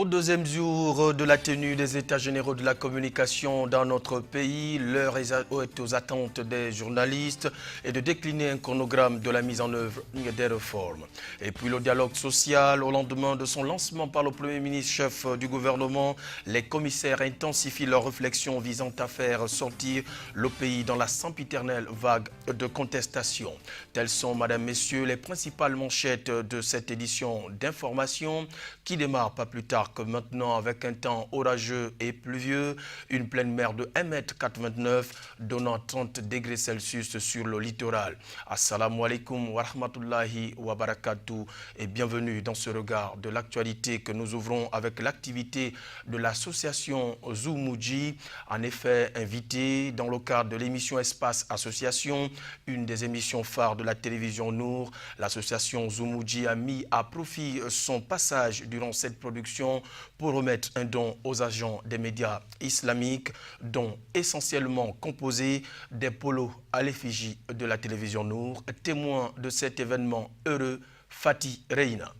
Au deuxième jour de la tenue des États généraux de la communication dans notre pays, l'heure est aux attentes des journalistes et de décliner un chronogramme de la mise en œuvre des réformes. Et puis le dialogue social, au lendemain de son lancement par le Premier ministre chef du gouvernement, les commissaires intensifient leurs réflexions visant à faire sortir le pays dans la sempiternelle vague de contestation. Telles sont, Madame, Messieurs, les principales manchettes de cette édition d'information qui démarre pas plus tard que maintenant avec un temps orageux et pluvieux, une pleine mer de 1,89 m donnant 30 degrés Celsius sur le littoral. Assalamu alaikum wa rahmatullahi wa barakatuh et bienvenue dans ce regard de l'actualité que nous ouvrons avec l'activité de l'association Zoumouji. En effet, invité dans le cadre de l'émission Espace Association, une des émissions phares de la télévision Nour, l'association Zoumouji a mis à profit son passage durant cette production pour remettre un don aux agents des médias islamiques, dont essentiellement composé des polos à l'effigie de la télévision Nour. Témoin de cet événement heureux, Fatih Reina.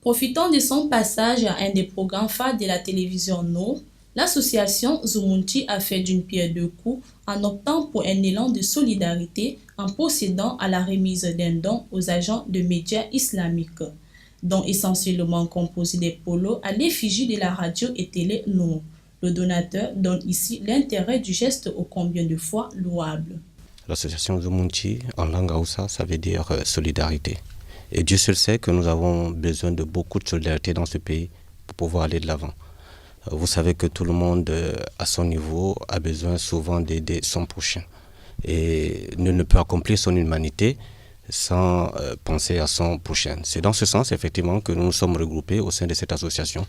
Profitant de son passage à un des programmes phares de la télévision Nour, l'association Zoumouji a fait d'une pierre deux coups en optant pour un élan de solidarité en procédant à la remise d'un don aux agents de médias islamiques, dont essentiellement composé des polos à l'effigie de la radio et télé Nour. Le donateur donne ici l'intérêt du geste ô combien de fois louable. L'association Zoumouji, en langue Hausa, ça veut dire solidarité. Et Dieu seul sait que nous avons besoin de beaucoup de solidarité dans ce pays pour pouvoir aller de l'avant. Vous savez que tout le monde, à son niveau, a besoin souvent d'aider son prochain. Et ne peut accomplir son humanité sans penser à son prochain. C'est dans ce sens, effectivement, que nous nous sommes regroupés au sein de cette association,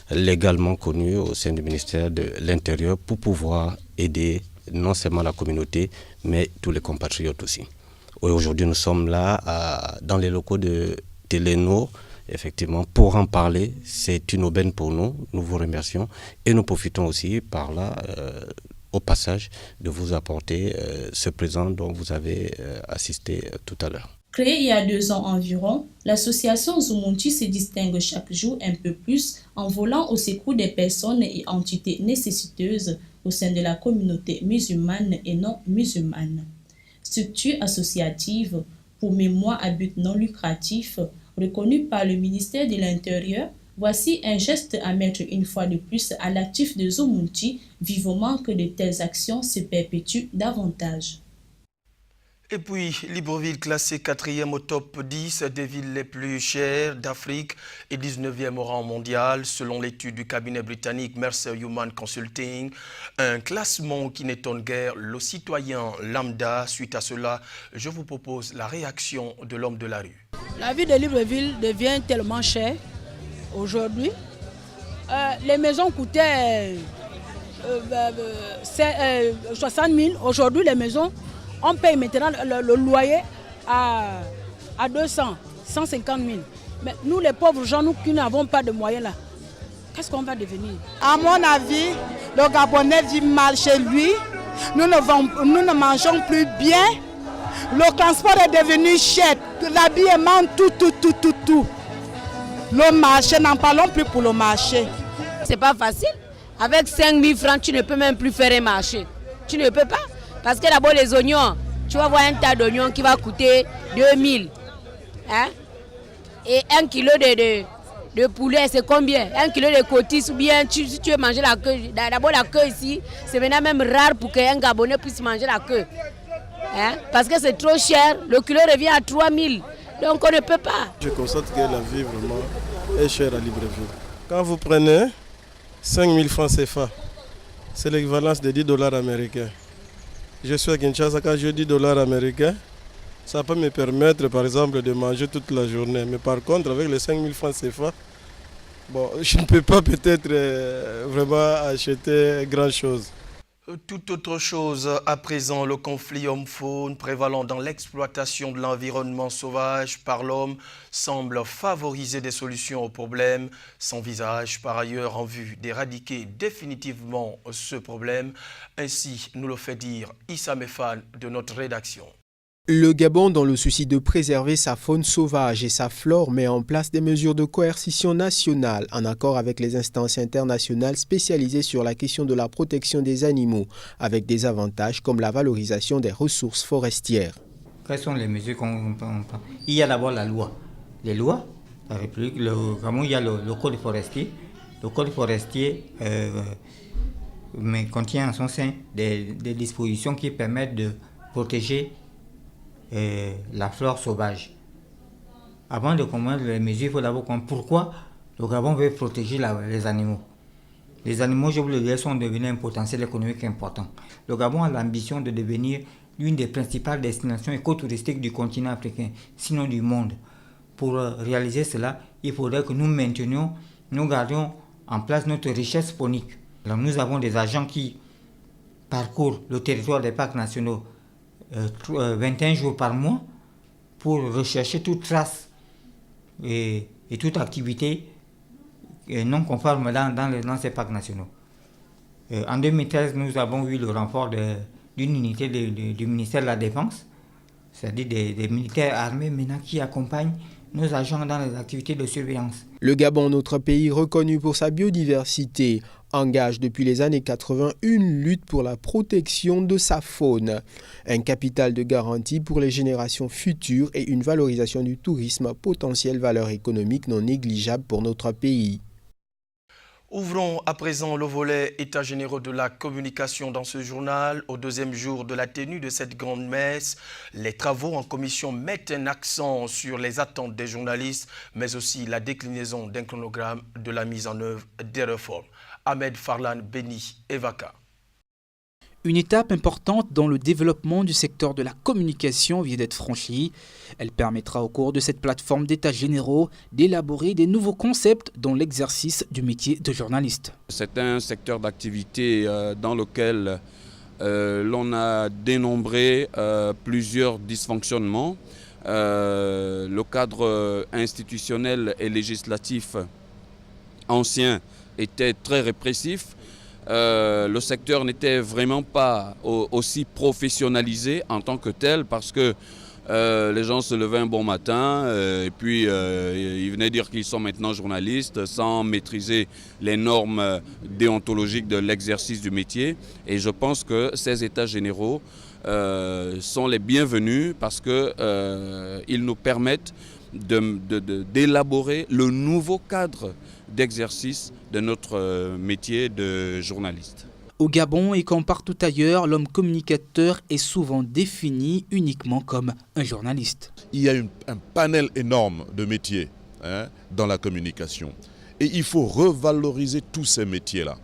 légalement connue au sein du ministère de l'Intérieur, pour pouvoir aider non seulement la communauté, mais tous les compatriotes aussi. Aujourd'hui, nous sommes là, dans les locaux de Télénour, effectivement, pour en parler. C'est une aubaine pour nous. Nous vous remercions et nous profitons aussi par là, au passage, de vous apporter ce présent dont vous avez assisté tout à l'heure. Créée il y a 2 ans environ, l'association Zoumouji se distingue chaque jour un peu plus en volant au secours des personnes et entités nécessiteuses au sein de la communauté musulmane et non musulmane. Structure associative pour mémoire à but non lucratif, reconnue par le ministère de l'Intérieur, voici un geste à mettre une fois de plus à l'actif de Zoumouji, vivement que de telles actions se perpétuent davantage. Et puis, Libreville classée 4e au top 10 des villes les plus chères d'Afrique et 19e au rang mondial, selon l'étude du cabinet britannique Mercer Human Consulting. Un classement qui n'étonne guère le citoyen lambda. Suite à cela, je vous propose la réaction de l'homme de la rue. La vie de Libreville devient tellement chère aujourd'hui. Les maisons coûtaient 60 000. Aujourd'hui, les maisons, on paye maintenant le loyer à 200, 150 000. Mais nous, les pauvres gens, nous qui n'avons pas de moyens là, qu'est-ce qu'on va devenir? À mon avis, le Gabonais vit mal chez lui. Nous ne mangeons plus bien. Le transport est devenu cher. L'habillement, tout. Le marché, n'en parlons plus pour le marché. C'est pas facile. Avec 5 000 francs, tu ne peux même plus faire un marché. Tu ne peux pas. Parce que d'abord les oignons, tu vas voir un tas d'oignons qui va coûter 2 000. Hein? Et 1 kilo de poulet, c'est combien? 1 kilo de cotis ou bien si tu veux manger la queue. D'abord la queue ici, c'est maintenant même rare pour qu'un Gabonais puisse manger la queue. Hein? Parce que c'est trop cher, le kilo revient à 3 000. Donc on ne peut pas. Je constate que la vie vraiment est chère à Libreville. Quand vous prenez 5 000 francs CFA, c'est l'équivalence de 10 $ américains. Je suis à Kinshasa, quand je dis $ américains, ça peut me permettre par exemple de manger toute la journée. Mais par contre, avec les 5 000 francs CFA, bon, je ne peux pas peut-être vraiment acheter grand-chose. Tout autre chose, à présent, le conflit homme-faune prévalant dans l'exploitation de l'environnement sauvage par l'homme semble favoriser des solutions aux problèmes, s'envisage par ailleurs en vue d'éradiquer définitivement ce problème. Ainsi nous le fait dire Issa Mefan de notre rédaction. Le Gabon, dans le souci de préserver sa faune sauvage et sa flore, met en place des mesures de coercition nationale en accord avec les instances internationales spécialisées sur la question de la protection des animaux, avec des avantages comme la valorisation des ressources forestières. Quelles sont les mesures qu'on prend? Il y a d'abord la loi. Les lois, la République, il y a le code forestier. Le code forestier contient en son sein des dispositions qui permettent de protéger la flore sauvage. Avant de commencer les mesures, il faut d'abord comprendre pourquoi le Gabon veut protéger les animaux. Les animaux, je vous le dis, sont devenus un potentiel économique important. Le Gabon a l'ambition de devenir l'une des principales destinations écotouristiques du continent africain, sinon du monde. Pour réaliser cela, il faudrait que nous gardions en place notre richesse faunique. Alors nous avons des agents qui parcourent le territoire des parcs nationaux 21 jours par mois pour rechercher toute trace et toute activité non conforme dans ces parcs nationaux. En 2013, nous avons eu le renfort d'une unité du ministère de la Défense, c'est-à-dire des militaires armés maintenant qui accompagnent nos agents dans les activités de surveillance. Le Gabon, notre pays reconnu pour sa biodiversité, engage depuis les années 80 une lutte pour la protection de sa faune, un capital de garantie pour les générations futures et une valorisation du tourisme, potentielle valeur économique non négligeable pour notre pays. Ouvrons à présent le volet États généraux de la communication dans ce journal. Au deuxième jour de la tenue de cette grande messe, les travaux en commission mettent un accent sur les attentes des journalistes, mais aussi la déclinaison d'un chronogramme de la mise en œuvre des réformes. Ahmed Farlan Beni Evaka. Une étape importante dans le développement du secteur de la communication vient d'être franchie. Elle permettra au cours de cette plateforme d'états généraux d'élaborer des nouveaux concepts dans l'exercice du métier de journaliste. C'est un secteur d'activité dans lequel l'on a dénombré plusieurs dysfonctionnements. Le cadre institutionnel et législatif ancien était très répressif. Le secteur n'était vraiment pas aussi professionnalisé en tant que tel parce que les gens se levaient un bon matin et puis ils venaient dire qu'ils sont maintenant journalistes sans maîtriser les normes déontologiques de l'exercice du métier. Et je pense que ces états généraux sont les bienvenus parce qu'ils nous permettent d'élaborer le nouveau cadre d'exercice de notre métier de journaliste. Au Gabon et comme partout ailleurs, l'homme communicateur est souvent défini uniquement comme un journaliste. Il y a un panel énorme de métiers dans la communication et il faut revaloriser tous ces métiers-là.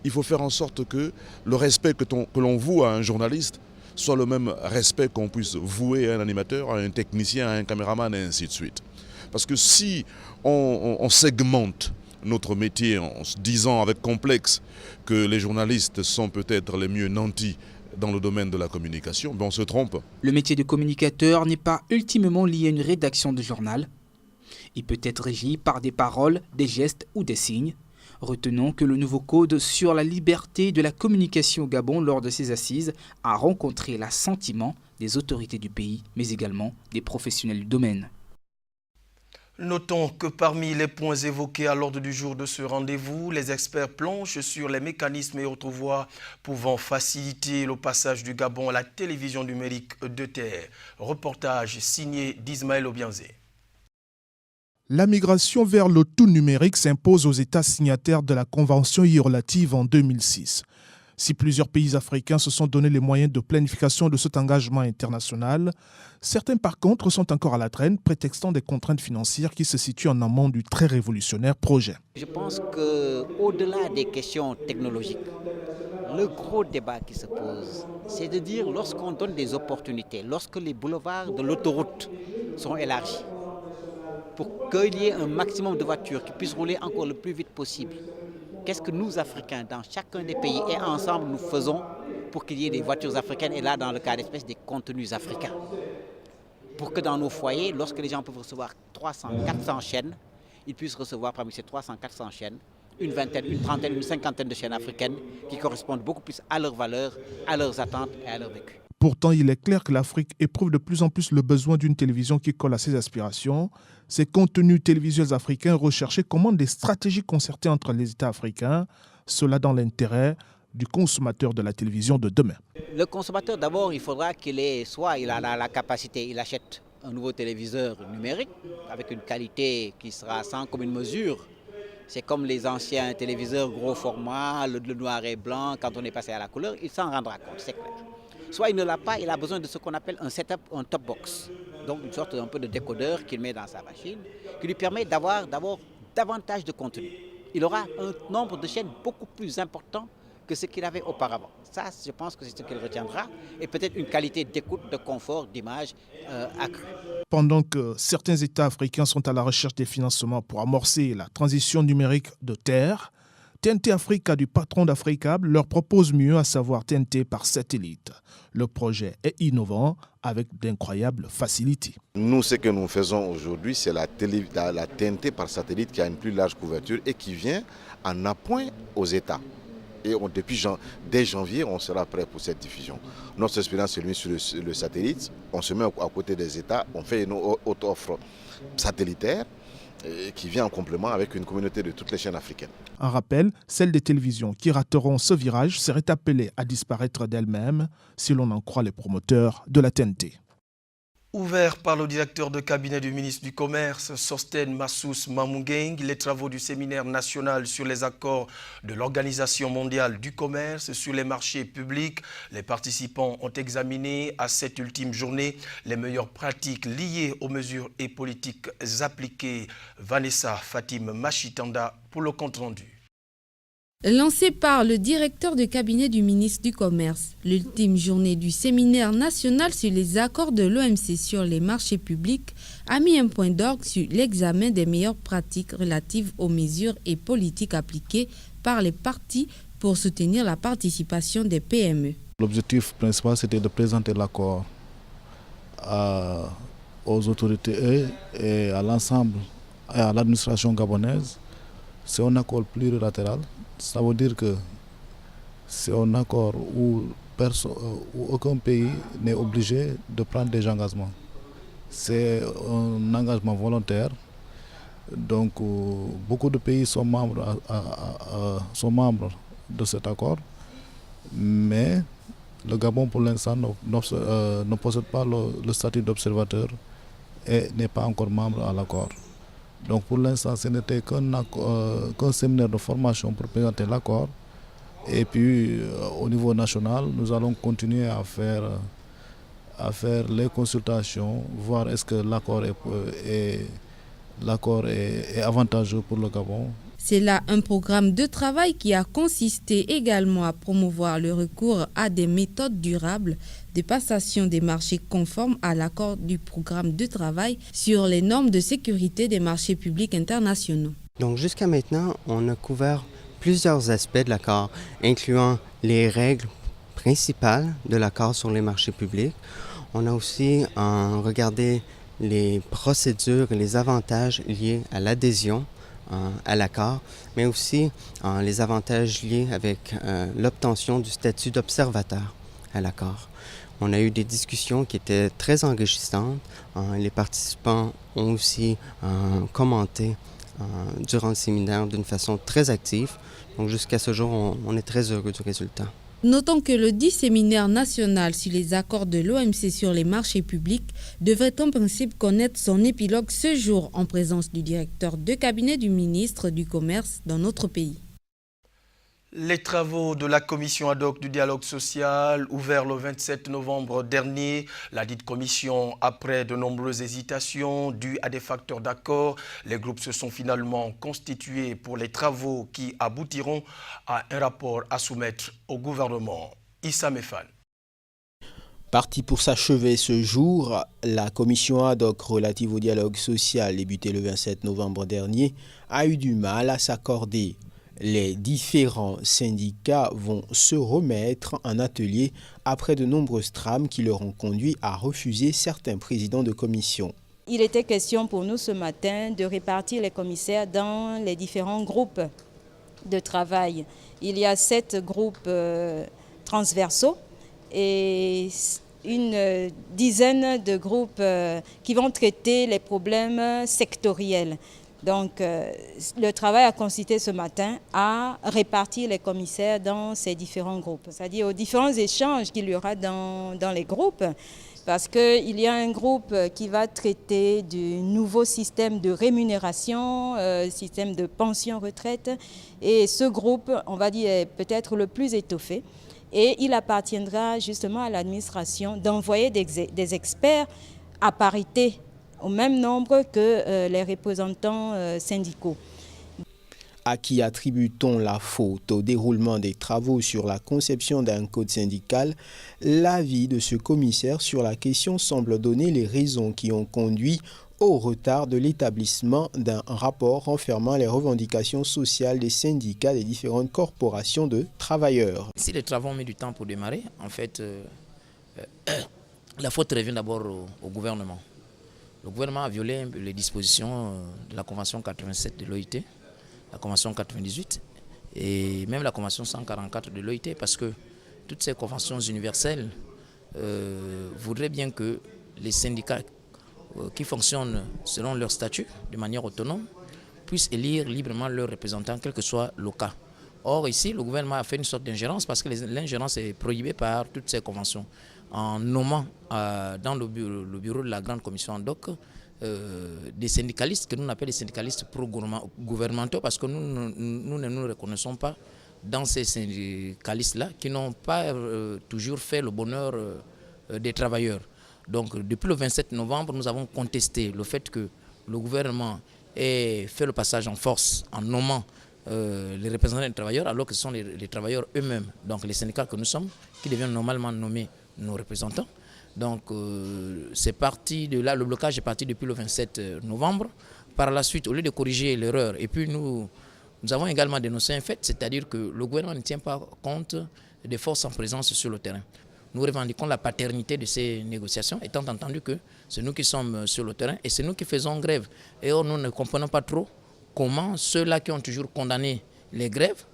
Il faut faire en sorte que le respect que l'on voue à un journaliste soit le même respect qu'on puisse vouer à un animateur, à un technicien, à un caméraman et ainsi de suite. Parce que si on segmente notre métier en se disant avec complexe que les journalistes sont peut-être les mieux nantis dans le domaine de la communication, on se trompe. Le métier de communicateur n'est pas ultimement lié à une rédaction de journal. Il peut être régi par des paroles, des gestes ou des signes. Retenons que le nouveau code sur la liberté de la communication au Gabon lors de ses assises a rencontré l'assentiment des autorités du pays, mais également des professionnels du domaine. Notons que parmi les points évoqués à l'ordre du jour de ce rendez-vous, les experts planchent sur les mécanismes et autres voies pouvant faciliter le passage du Gabon à la télévision numérique d'ETR. Reportage signé d'Ismaël Obianzé. La migration vers le tout numérique s'impose aux États signataires de la Convention y relative en 2006. Si plusieurs pays africains se sont donné les moyens de planification de cet engagement international, certains par contre sont encore à la traîne, prétextant des contraintes financières qui se situent en amont du très révolutionnaire projet. Je pense qu'au-delà des questions technologiques, le gros débat qui se pose, c'est de dire lorsqu'on donne des opportunités, lorsque les boulevards de l'autoroute sont élargis, pour qu'il y ait un maximum de voitures qui puissent rouler encore le plus vite possible. Qu'est-ce que nous, Africains, dans chacun des pays et ensemble, nous faisons pour qu'il y ait des voitures africaines et là, dans le cas d'espèce, des contenus africains. Pour que dans nos foyers, lorsque les gens peuvent recevoir 300, 400 chaînes, ils puissent recevoir parmi ces 300, 400 chaînes, une vingtaine, une trentaine, une cinquantaine de chaînes africaines qui correspondent beaucoup plus à leurs valeurs, à leurs attentes et à leur vécu. Pourtant, il est clair que l'Afrique éprouve de plus en plus le besoin d'une télévision qui colle à ses aspirations. Ces contenus télévisuels africains recherchés commandent des stratégies concertées entre les États africains, cela dans l'intérêt du consommateur de la télévision de demain. Le consommateur, d'abord, il faudra qu'il ait, soit il a la capacité, il achète un nouveau téléviseur numérique avec une qualité qui sera sans commune mesure. C'est comme les anciens téléviseurs gros format, le noir et blanc, quand on est passé à la couleur, il s'en rendra compte, c'est clair. Soit il ne l'a pas, il a besoin de ce qu'on appelle un setup, un top box. Donc une sorte un peu de décodeur qu'il met dans sa machine, qui lui permet d'avoir d'abord davantage de contenu. Il aura un nombre de chaînes beaucoup plus important que ce qu'il avait auparavant. Ça, je pense que c'est ce qu'il retiendra. Et peut-être une qualité d'écoute, de confort, d'image accrue. Pendant que certains États africains sont à la recherche des financements pour amorcer la transition numérique de terre, TNT Africa du patron d'Africable leur propose mieux, à savoir TNT par satellite. Le projet est innovant avec d'incroyables facilités. Nous, ce que nous faisons aujourd'hui, c'est la TNT par satellite qui a une plus large couverture et qui vient en appoint aux États. Et dès janvier, on sera prêt pour cette diffusion. Notre expérience est mise sur le satellite. On se met à côté des États, on fait une autre offre satellitaire qui vient en complément avec une communauté de toutes les chaînes africaines. En rappel, celles des télévisions qui rateront ce virage seraient appelées à disparaître d'elles-mêmes, si l'on en croit les promoteurs de la TNT. Ouvert par le directeur de cabinet du ministre du Commerce, Sosten Massous Mamungeng, les travaux du séminaire national sur les accords de l'Organisation mondiale du commerce sur les marchés publics. Les participants ont examiné à cette ultime journée les meilleures pratiques liées aux mesures et politiques appliquées. Vanessa Fatim Machitanda pour le compte-rendu. Lancé par le directeur de cabinet du ministre du Commerce, l'ultime journée du séminaire national sur les accords de l'OMC sur les marchés publics a mis un point d'orgue sur l'examen des meilleures pratiques relatives aux mesures et politiques appliquées par les parties pour soutenir la participation des PME. L'objectif principal, c'était de présenter l'accord aux autorités et à l'ensemble, et à l'administration gabonaise. C'est un accord plurilatéral. Ça veut dire que c'est un accord où aucun pays n'est obligé de prendre des engagements. C'est un engagement volontaire. Donc, beaucoup de pays sont membres de cet accord. Mais le Gabon, pour l'instant, ne possède pas le statut d'observateur et n'est pas encore membre à l'accord. Donc pour l'instant, ce n'était qu'un séminaire de formation pour présenter l'accord. Et puis au niveau national, nous allons continuer à faire les consultations, voir est-ce que l'accord est avantageux pour le Gabon. C'est là un programme de travail qui a consisté également à promouvoir le recours à des méthodes durables de passation des marchés conformes à l'accord du programme de travail sur les normes de sécurité des marchés publics internationaux. Donc jusqu'à maintenant, on a couvert plusieurs aspects de l'accord, incluant les règles principales de l'accord sur les marchés publics. On a aussi regardé les procédures et les avantages liés à l'adhésion à l'accord, mais aussi les avantages liés avec l'obtention du statut d'observateur à l'accord. On a eu des discussions qui étaient très enrichissantes. Les participants ont aussi commenté durant le séminaire d'une façon très active. Donc jusqu'à ce jour, on est très heureux du résultat. Notons que le 10 séminaire national sur les accords de l'OMC sur les marchés publics devrait en principe connaître son épilogue ce jour en présence du directeur de cabinet du ministre du Commerce dans notre pays. Les travaux de la commission ad hoc du dialogue social, ouverts le 27 novembre dernier, la dite commission, après de nombreuses hésitations dues à des facteurs d'accord, les groupes se sont finalement constitués pour les travaux qui aboutiront à un rapport à soumettre au gouvernement. Issa Mefan. Partie pour s'achever ce jour, la commission ad hoc relative au dialogue social débutée le 27 novembre dernier a eu du mal à s'accorder. Les différents syndicats vont se remettre en atelier après de nombreuses trames qui leur ont conduit à refuser certains présidents de commission. Il était question pour nous ce matin de répartir les commissaires dans les différents groupes de travail. Il y a 7 groupes transversaux et une dizaine de groupes qui vont traiter les problèmes sectoriels. Donc, le travail a consisté ce matin à répartir les commissaires dans ces différents groupes, c'est-à-dire aux différents échanges qu'il y aura dans les groupes, parce qu'il y a un groupe qui va traiter du nouveau système de rémunération, système de pension-retraite, et ce groupe, on va dire, est peut-être le plus étoffé, et il appartiendra justement à l'administration d'envoyer des experts à parité, au même nombre que les représentants syndicaux. À qui attribue-t-on la faute au déroulement des travaux sur la conception d'un code syndical? L'avis de ce commissaire sur la question semble donner les raisons qui ont conduit au retard de l'établissement d'un rapport renfermant les revendications sociales des syndicats des différentes corporations de travailleurs. Si les travaux ont mis du temps pour démarrer, en fait, la faute revient d'abord au gouvernement. Le gouvernement a violé les dispositions de la Convention 87 de l'OIT, la Convention 98 et même la Convention 144 de l'OIT, parce que toutes ces conventions universelles voudraient bien que les syndicats qui fonctionnent selon leur statut, de manière autonome, puissent élire librement leurs représentants, quel que soit le cas. Or ici, le gouvernement a fait une sorte d'ingérence parce que l'ingérence est prohibée par toutes ces conventions, en nommant dans le bureau de la grande commission Andoc des syndicalistes que nous appelons les syndicalistes pro-gouvernementaux, parce que nous ne nous reconnaissons pas dans ces syndicalistes-là qui n'ont pas toujours fait le bonheur des travailleurs. Donc depuis le 27 novembre, nous avons contesté le fait que le gouvernement ait fait le passage en force en nommant les représentants des travailleurs, alors que ce sont les travailleurs eux-mêmes, donc les syndicats que nous sommes, qui deviennent normalement nommer nos représentants. Donc c'est parti de là, le blocage est parti depuis le 27 novembre. Par la suite, au lieu de corriger l'erreur, et puis nous avons également dénoncé un fait, c'est-à-dire que le gouvernement ne tient pas compte des forces en présence sur le terrain. Nous revendiquons la paternité de ces négociations, étant entendu que c'est nous qui sommes sur le terrain et c'est nous qui faisons grève. Et or, nous ne comprenons pas trop comment ceux-là qui ont toujours condamné les grèves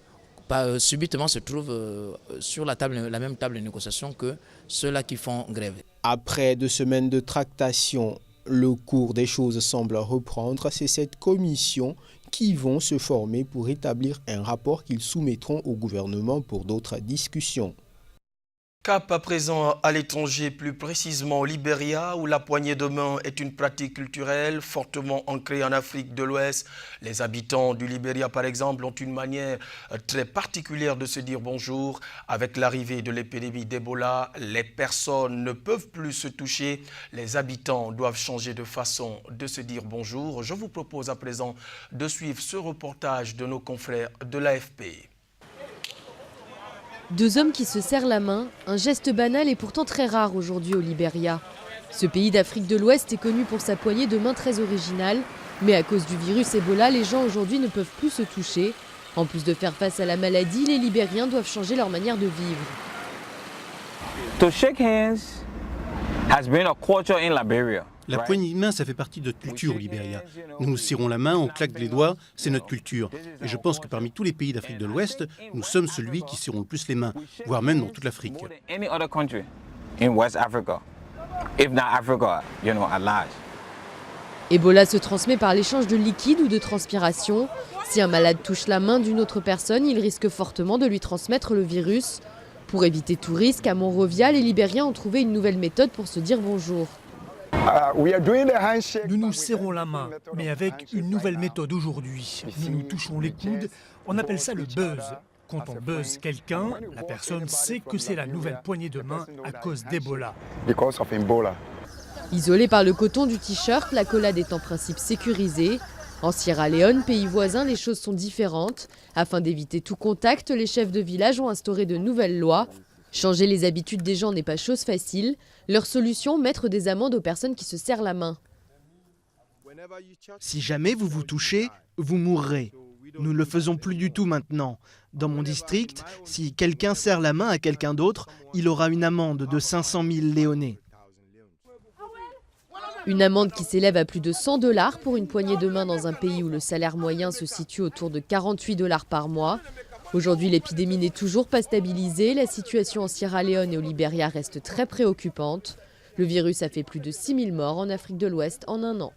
subitement se trouvent sur la même table de négociation que ceux-là qui font grève. Après 2 semaines de tractation, le cours des choses semble reprendre. C'est cette commission qui vont se former pour établir un rapport qu'ils soumettront au gouvernement pour d'autres discussions. Cap à présent à l'étranger, plus précisément au Libéria, où la poignée de main est une pratique culturelle fortement ancrée en Afrique de l'Ouest. Les habitants du Libéria, par exemple, ont une manière très particulière de se dire bonjour. Avec l'arrivée de l'épidémie d'Ebola, les personnes ne peuvent plus se toucher. Les habitants doivent changer de façon de se dire bonjour. Je vous propose à présent de suivre ce reportage de nos confrères de l'AFP. 2 hommes qui se serrent la main, un geste banal et pourtant très rare aujourd'hui au Libéria. Ce pays d'Afrique de l'Ouest est connu pour sa poignée de main très originale, mais à cause du virus Ebola, les gens aujourd'hui ne peuvent plus se toucher. En plus de faire face à la maladie, les Libériens doivent changer leur manière de vivre. To shake hands has been a culture in Liberia. La poignée de main, ça fait partie de notre culture au Libéria. Nous nous serrons la main, on claque les doigts, c'est notre culture. Et je pense que parmi tous les pays d'Afrique de l'Ouest, nous sommes celui qui serrons le plus les mains, voire même dans toute l'Afrique. Ebola se transmet par l'échange de liquide ou de transpiration. Si un malade touche la main d'une autre personne, il risque fortement de lui transmettre le virus. Pour éviter tout risque, à Monrovia, les Libériens ont trouvé une nouvelle méthode pour se dire bonjour. Nous nous serrons la main, mais avec une nouvelle méthode aujourd'hui. Nous nous touchons les coudes, on appelle ça le buzz. Quand on buzz quelqu'un, la personne sait que c'est la nouvelle poignée de main à cause d'Ebola. Isolée par le coton du t-shirt, l'accolade est en principe sécurisée. En Sierra Leone, pays voisin, les choses sont différentes. Afin d'éviter tout contact, les chefs de village ont instauré de nouvelles lois. Changer les habitudes des gens n'est pas chose facile. Leur solution, mettre des amendes aux personnes qui se serrent la main. Si jamais vous vous touchez, vous mourrez. Nous ne le faisons plus du tout maintenant. Dans mon district, si quelqu'un serre la main à quelqu'un d'autre, il aura une amende de 500 000 léonais. Une amende qui s'élève à plus de 100 $ pour une poignée de main dans un pays où le salaire moyen se situe autour de 48 $ par mois. Aujourd'hui, l'épidémie n'est toujours pas stabilisée. La situation en Sierra Leone et au Libéria reste très préoccupante. Le virus a fait plus de 6000 morts en Afrique de l'Ouest en un an.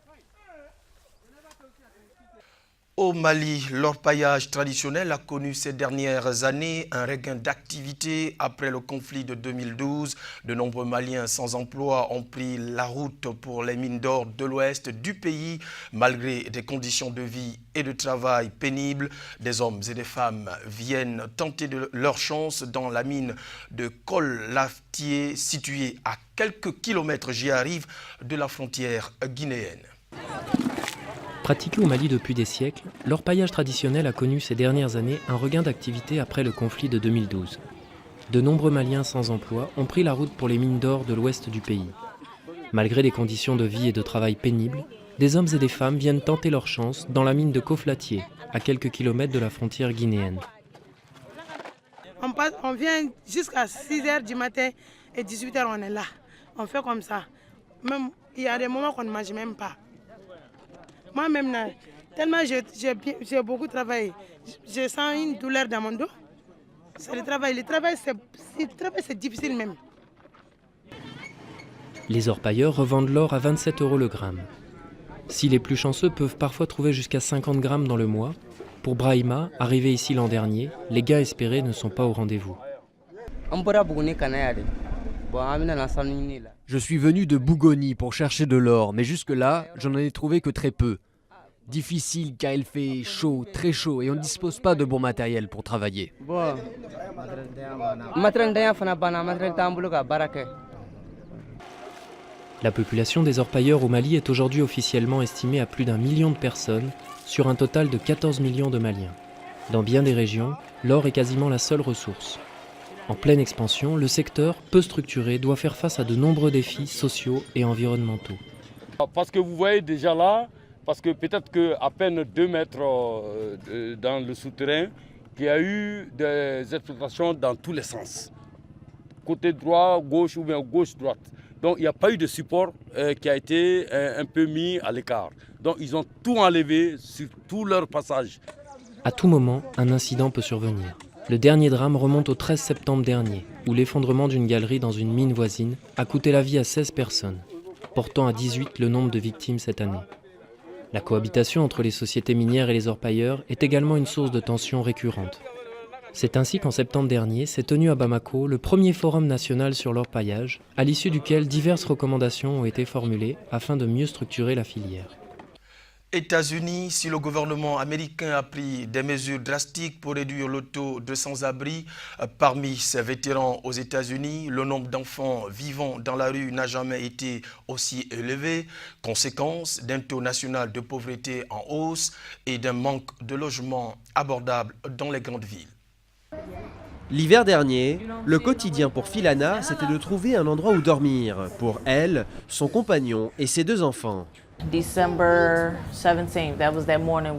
Au Mali, l'orpaillage traditionnel a connu ces dernières années un regain d'activité après le conflit de 2012. De nombreux Maliens sans emploi ont pris la route pour les mines d'or de l'ouest du pays. Malgré des conditions de vie et de travail pénibles, des hommes et des femmes viennent tenter leur chance dans la mine de Kol-Laftié, située à quelques kilomètres, j'y arrive, de la frontière guinéenne. Pratiqué au Mali depuis des siècles, l'orpaillage traditionnel a connu ces dernières années un regain d'activité après le conflit de 2012. De nombreux Maliens sans emploi ont pris la route pour les mines d'or de l'ouest du pays. Malgré des conditions de vie et de travail pénibles, des hommes et des femmes viennent tenter leur chance dans la mine de Koflatié, à quelques kilomètres de la frontière guinéenne. On vient jusqu'à 6h du matin et 18h on est là. On fait comme ça. Même, il y a des moments qu'on ne mange même pas. Moi-même, tellement j'ai beaucoup travaillé, je sens une douleur dans mon dos. C'est le travail. Le travail, c'est difficile même. Les orpailleurs revendent l'or à 27 € le gramme. Si les plus chanceux peuvent parfois trouver jusqu'à 50 grammes dans le mois, pour Brahima, arrivé ici l'an dernier, les gains espérés ne sont pas au rendez-vous. Je suis venu de Bougoni pour chercher de l'or, mais jusque-là, je n'en ai trouvé que très peu. Difficile car il fait chaud, très chaud, et on ne dispose pas de bon matériel pour travailler. La population des orpailleurs au Mali est aujourd'hui officiellement estimée à plus d'1 million de personnes, sur un total de 14 millions de Maliens. Dans bien des régions, l'or est quasiment la seule ressource. En pleine expansion, le secteur, peu structuré, doit faire face à de nombreux défis sociaux et environnementaux. Parce que vous voyez déjà là, parce que peut-être qu'à peine 2 mètres dans le souterrain, qu'il y a eu des exploitations dans tous les sens. Côté droit, gauche ou bien gauche-droite. Donc il n'y a pas eu de support qui a été un peu mis à l'écart. Donc ils ont tout enlevé sur tout leur passage. À tout moment, un incident peut survenir. Le dernier drame remonte au 13 septembre dernier, où l'effondrement d'une galerie dans une mine voisine a coûté la vie à 16 personnes, portant à 18 le nombre de victimes cette année. La cohabitation entre les sociétés minières et les orpailleurs est également une source de tensions récurrente. C'est ainsi qu'en septembre dernier s'est tenu à Bamako le premier forum national sur l'orpaillage, à l'issue duquel diverses recommandations ont été formulées afin de mieux structurer la filière. États-Unis, si le gouvernement américain a pris des mesures drastiques pour réduire le taux de sans-abri, parmi ces vétérans aux États-Unis, le nombre d'enfants vivant dans la rue n'a jamais été aussi élevé, conséquence d'un taux national de pauvreté en hausse et d'un manque de logements abordables dans les grandes villes. L'hiver dernier, le quotidien pour Philana, c'était de trouver un endroit où dormir, pour elle, son compagnon et ses 2 enfants.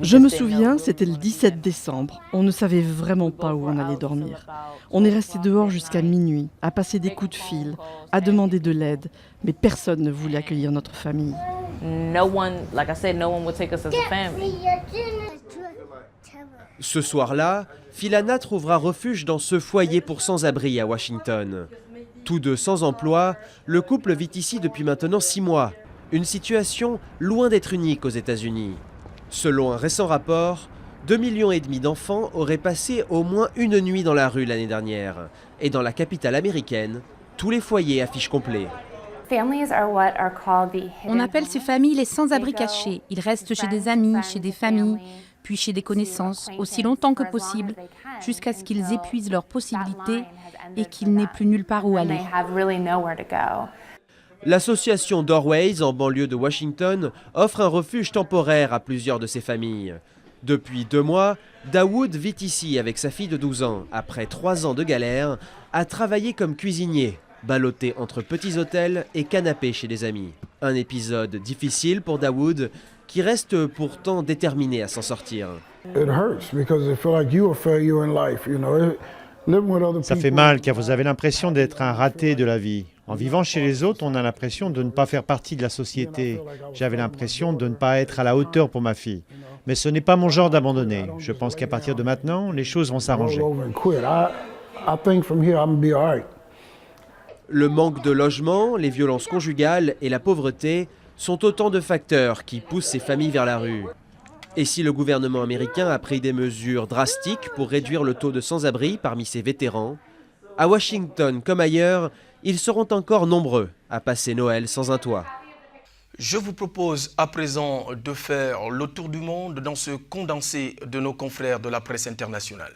Je me souviens, c'était le 17 décembre. On ne savait vraiment pas où on allait dormir. On est resté dehors jusqu'à minuit, à passer des coups de fil, à demander de l'aide, mais personne ne voulait accueillir notre famille. Ce soir-là, Philana trouvera refuge dans ce foyer pour sans-abri à Washington. Tous 2 sans emploi, le couple vit ici depuis maintenant 6 mois. Une situation loin d'être unique aux États-Unis. Selon un récent rapport, 2,5 millions d'enfants auraient passé au moins une nuit dans la rue l'année dernière. Et dans la capitale américaine, tous les foyers affichent complet. On appelle ces familles les sans-abri cachés. Ils restent chez des amis, chez des familles, puis chez des connaissances, aussi longtemps que possible, jusqu'à ce qu'ils épuisent leurs possibilités et qu'ils n'aient plus nulle part où aller. L'association Doorways, en banlieue de Washington, offre un refuge temporaire à plusieurs de ces familles. Depuis 2 mois, Daoud vit ici avec sa fille de 12 ans. Après 3 ans de galère, a travaillé comme cuisinier, ballotté entre petits hôtels et canapés chez des amis. Un épisode difficile pour Daoud, qui reste pourtant déterminé à s'en sortir. Ça fait mal car vous avez l'impression d'être un raté de la vie. En vivant chez les autres, on a l'impression de ne pas faire partie de la société. J'avais l'impression de ne pas être à la hauteur pour ma fille. Mais ce n'est pas mon genre d'abandonner. Je pense qu'à partir de maintenant, les choses vont s'arranger. Le manque de logement, les violences conjugales et la pauvreté sont autant de facteurs qui poussent ces familles vers la rue. Et si le gouvernement américain a pris des mesures drastiques pour réduire le taux de sans-abri parmi ses vétérans, à Washington comme ailleurs, ils seront encore nombreux à passer Noël sans un toit. Je vous propose à présent de faire le tour du monde dans ce condensé de nos confrères de la presse internationale.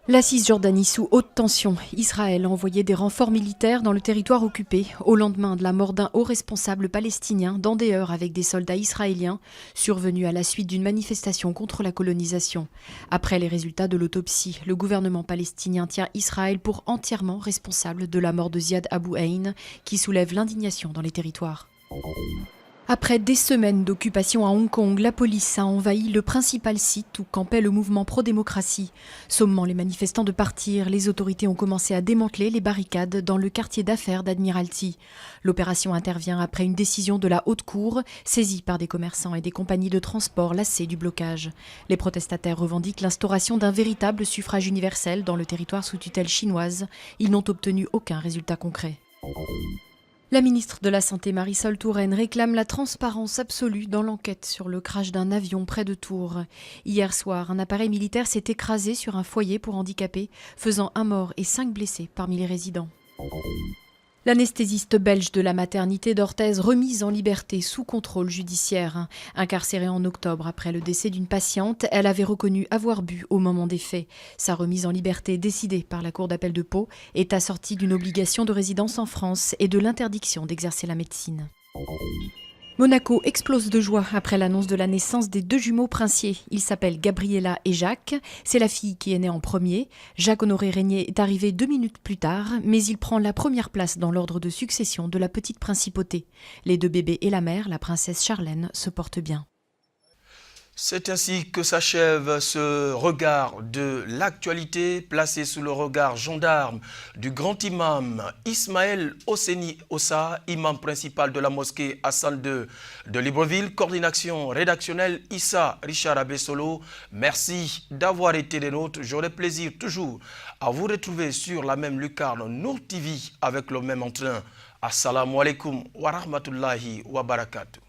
La Cisjordanie sous haute tension. Israël a envoyé des renforts militaires dans le territoire occupé au lendemain de la mort d'un haut responsable palestinien dans des heurts avec des soldats israéliens survenus à la suite d'une manifestation contre la colonisation. Après les résultats de l'autopsie, le gouvernement palestinien tient Israël pour entièrement responsable de la mort de Ziad Abu Ain qui soulève l'indignation dans les territoires. Après des semaines d'occupation à Hong Kong, la police a envahi le principal site où campait le mouvement pro-démocratie. Sommant les manifestants de partir, les autorités ont commencé à démanteler les barricades dans le quartier d'affaires d'Admiralty. L'opération intervient après une décision de la Haute Cour, saisie par des commerçants et des compagnies de transport lassés du blocage. Les protestataires revendiquent l'instauration d'un véritable suffrage universel dans le territoire sous tutelle chinoise. Ils n'ont obtenu aucun résultat concret. La ministre de la Santé Marisol Touraine réclame la transparence absolue dans l'enquête sur le crash d'un avion près de Tours. Hier soir, un appareil militaire s'est écrasé sur un foyer pour handicapés, faisant 1 mort et 5 blessés parmi les résidents. L'anesthésiste belge de la maternité d'Orthez remise en liberté sous contrôle judiciaire. Incarcérée en octobre après le décès d'une patiente, elle avait reconnu avoir bu au moment des faits. Sa remise en liberté décidée par la Cour d'appel de Pau est assortie d'une obligation de résidence en France et de l'interdiction d'exercer la médecine. Monaco explose de joie après l'annonce de la naissance des 2 jumeaux princiers. Ils s'appellent Gabriella et Jacques. C'est la fille qui est née en premier. Jacques-Honoré Régnier est arrivé 2 minutes plus tard, mais il prend la première place dans l'ordre de succession de la petite principauté. Les 2 bébés et la mère, la princesse Charlène, se portent bien. C'est ainsi que s'achève ce regard de l'actualité placé sous le regard gendarme du grand imam Ismaël Osseni Ossa, imam principal de la mosquée Hassan II de Libreville, coordination rédactionnelle Issa Richard Abessolo. Merci d'avoir été des nôtres. J'aurai plaisir toujours à vous retrouver sur la même lucarne Nour TV avec le même entrain. Assalamu alaikum wa rahmatullahi wa barakatuh.